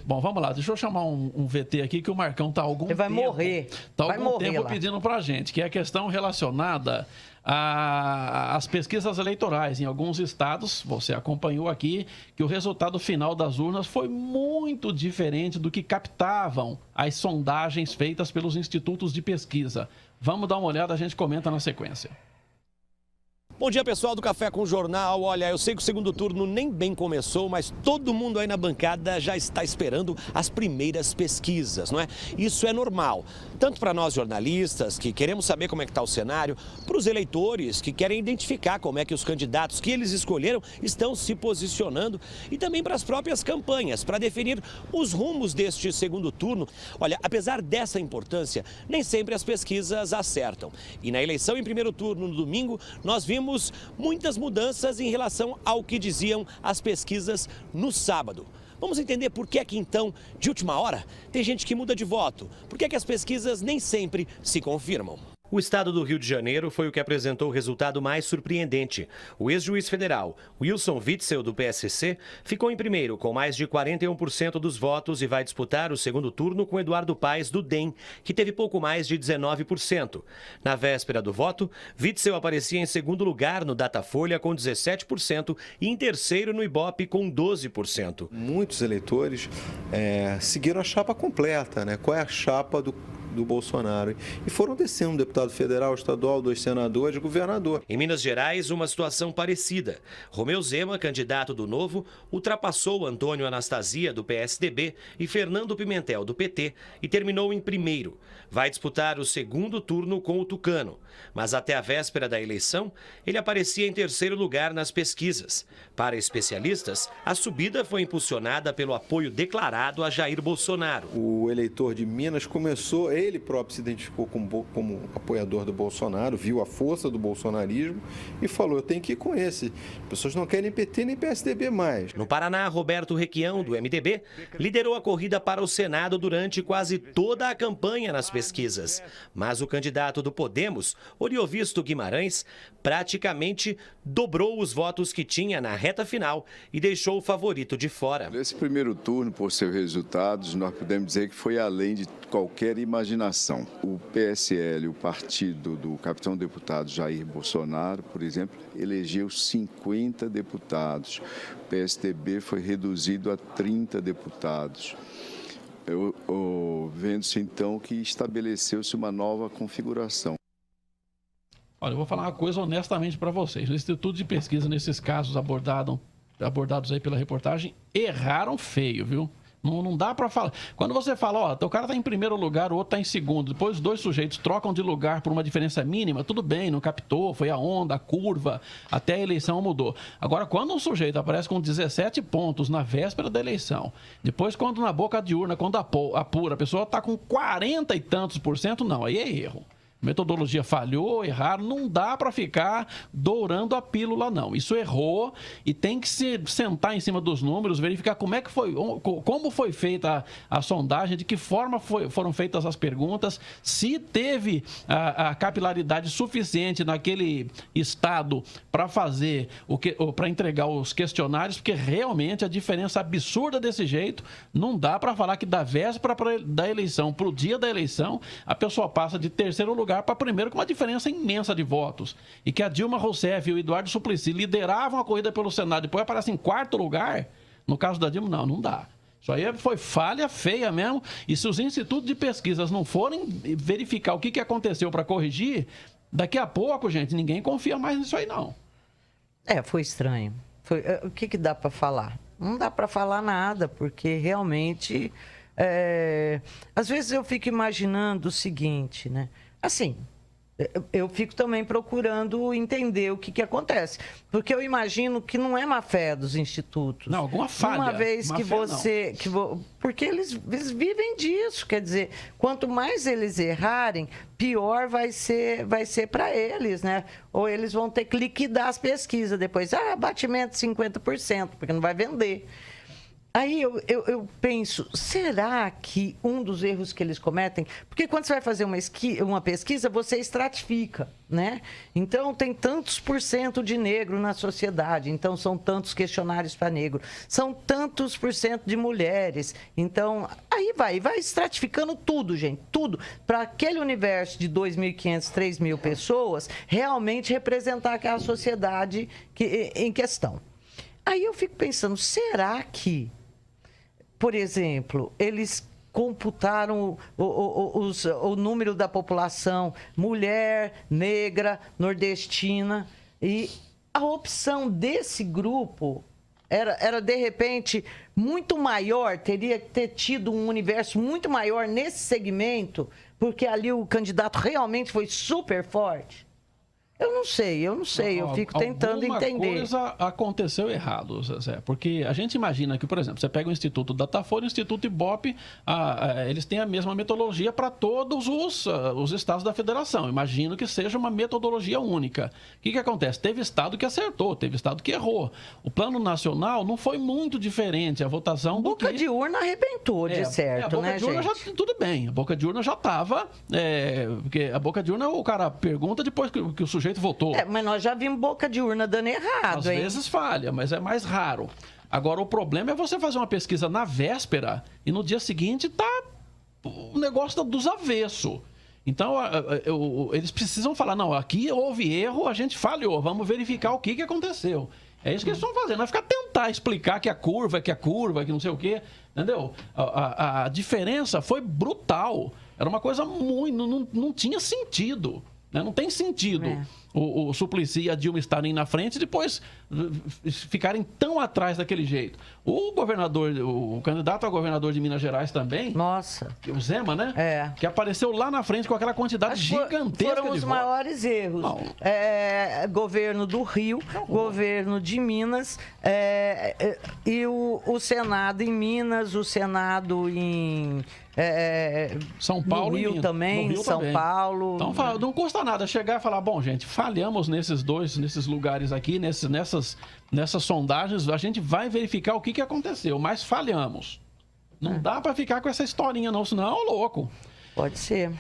Bom, vamos lá. Deixa eu chamar um VT aqui que o Marcão tá há algum tempo... Ele vai morrer. Tá há vai algum morrer tempo lá. pedindo pra gente, que é a questão relacionada às pesquisas eleitorais. Em alguns estados, você acompanhou aqui, que o resultado final das urnas foi muito diferente do que captavam as sondagens feitas pelos institutos de pesquisa. Vamos dar uma olhada, a gente comenta na sequência. Bom dia, pessoal do Café com o Jornal. Olha, eu sei que o segundo turno nem bem começou, mas todo mundo aí na bancada já está esperando as primeiras pesquisas, não é? Isso é normal, tanto para nós jornalistas, que queremos saber como é que está o cenário, para os eleitores, que querem identificar como é que os candidatos que eles escolheram estão se posicionando, e também para as próprias campanhas, para definir os rumos deste segundo turno. Olha, apesar dessa importância, nem sempre as pesquisas acertam. E na eleição em primeiro turno, no domingo, nós vimos muitas mudanças em relação ao que diziam as pesquisas no sábado. Vamos entender por que é que então, de última hora, tem gente que muda de voto. Por que é que as pesquisas nem sempre se confirmam? O estado do Rio de Janeiro foi o que apresentou o resultado mais surpreendente. O ex-juiz federal Wilson Witzel, do PSC, ficou em primeiro com mais de 41% dos votos e vai disputar o segundo turno com Eduardo Paes, do DEM, que teve pouco mais de 19%. Na véspera do voto, Witzel aparecia em segundo lugar no Datafolha com 17% e em terceiro no Ibope com 12%. Muitos eleitores seguiram a chapa completa, né? Qual é a chapa do Bolsonaro, e foram descendo deputado federal, estadual, 2 senadores, governador. Em Minas Gerais, uma situação parecida. Romeu Zema, candidato do Novo, ultrapassou Antônio Anastasia, do PSDB, e Fernando Pimentel, do PT, e terminou em primeiro. Vai disputar o segundo turno com o Tucano, mas até a véspera da eleição, ele aparecia em terceiro lugar nas pesquisas. Para especialistas, a subida foi impulsionada pelo apoio declarado a Jair Bolsonaro. O eleitor de Minas começou, ele próprio se identificou como apoiador do Bolsonaro, viu a força do bolsonarismo e falou, eu tenho que ir com esse. As pessoas não querem PT nem PSDB mais. No Paraná, Roberto Requião, do MDB, liderou a corrida para o Senado durante quase toda a campanha nas pesquisas. Mas o candidato do Podemos, Oriovisto Guimarães, praticamente dobrou os votos que tinha na reta final e deixou o favorito de fora. Nesse primeiro turno, por seus resultados, nós podemos dizer que foi além de qualquer imaginação. O PSL, o partido do capitão deputado Jair Bolsonaro, por exemplo, elegeu 50 deputados. O PSDB foi reduzido a 30 deputados. Vendo-se então que estabeleceu-se uma nova configuração. Olha, eu vou falar uma coisa honestamente para vocês. O Instituto de Pesquisa, nesses casos abordados aí pela reportagem, erraram feio, viu? Não dá para falar. Quando você fala, ó, o cara tá em primeiro lugar, o outro tá em segundo, depois os dois sujeitos trocam de lugar por uma diferença mínima, tudo bem, não captou, foi a onda, a curva, até a eleição mudou. Agora, quando um sujeito aparece com 17 pontos na véspera da eleição, depois quando na boca de urna, quando apura, a pessoa tá com 40 e tantos %, não, aí é erro. Metodologia falhou, erraram, não dá para ficar dourando a pílula, não. Isso errou e tem que se sentar em cima dos números, verificar como foi feita a sondagem, de que forma foram feitas as perguntas, se teve a capilaridade suficiente naquele estado para fazer para entregar os questionários, porque realmente a diferença absurda desse jeito, não dá para falar que da véspera da eleição para o dia da eleição, a pessoa passa de terceiro lugar para primeiro com uma diferença imensa de votos. E que a Dilma Rousseff e o Eduardo Suplicy lideravam a corrida pelo Senado, depois aparecem em quarto lugar, no caso da Dilma, não dá. Isso aí foi falha feia mesmo, e se os institutos de pesquisas não forem verificar o que aconteceu para corrigir, daqui a pouco, gente, ninguém confia mais nisso aí, não. Foi estranho. O que dá para falar? Não dá para falar nada, porque realmente... às vezes eu fico imaginando o seguinte, né? Assim, eu fico também procurando entender o que acontece. Porque eu imagino que não é má fé dos institutos. Não, alguma falha. Uma vez que você... porque eles vivem disso. Quer dizer, quanto mais eles errarem, pior vai ser para eles, né? Ou eles vão ter que liquidar as pesquisas depois. Abatimento de 50%, porque não vai vender. Aí eu penso, será que um dos erros que eles cometem... Porque quando você vai fazer uma pesquisa, você estratifica, né? Então, tem tantos % de negro na sociedade, então são tantos questionários para negro, são tantos % de mulheres. Então, aí vai estratificando tudo, gente, tudo. Para aquele universo de 2.500, 3.000 pessoas, realmente representar aquela sociedade em questão. Aí eu fico pensando, será que... Por exemplo, eles computaram o número da população mulher, negra, nordestina, e a opção desse grupo era de repente, muito maior, teria que ter tido um universo muito maior nesse segmento, porque ali o candidato realmente foi super forte. Eu não sei, eu fico tentando entender. Alguma coisa aconteceu errado, Zé, porque a gente imagina que, por exemplo, você pega o Instituto Datafolha e o Instituto Ibope, eles têm a mesma metodologia para todos os estados da federação. Imagino que seja uma metodologia única. O que acontece? Teve estado que acertou, teve estado que errou. O plano nacional não foi muito diferente, a votação... Boca de urna arrebentou, de certo, né, gente? Tudo bem, a boca de urna já estava... porque a boca de urna, o cara pergunta depois que o sujeito votou. Mas nós já vimos boca de urna dando errado, Às vezes falha, mas é mais raro. Agora, o problema é você fazer uma pesquisa na véspera e no dia seguinte tá o negócio dos avessos. Então, eles precisam falar, não, aqui houve erro, a gente falhou, vamos verificar o que aconteceu. É isso que eles estão fazendo, não é ficar tentar explicar que a curva, que não sei o quê, entendeu? A diferença foi brutal. Era uma coisa muito... Não tinha sentido. Não tem sentido o Suplicy e a Dilma estarem na frente e depois ficarem tão atrás daquele jeito. O governador, o candidato a governador de Minas Gerais também... Nossa. O Zema, né? Que apareceu lá na frente com aquela quantidade gigantesca foram os maiores erros. Governo do Rio, governo de Minas, e o Senado em Minas, o Senado em... São Paulo, no Rio também, São Paulo. Então, não custa nada chegar e falar, bom, gente, falhamos nesses lugares aqui, nessas sondagens, a gente vai verificar o que aconteceu, mas falhamos. Não dá para ficar com essa historinha não, senão é louco. Pode ser.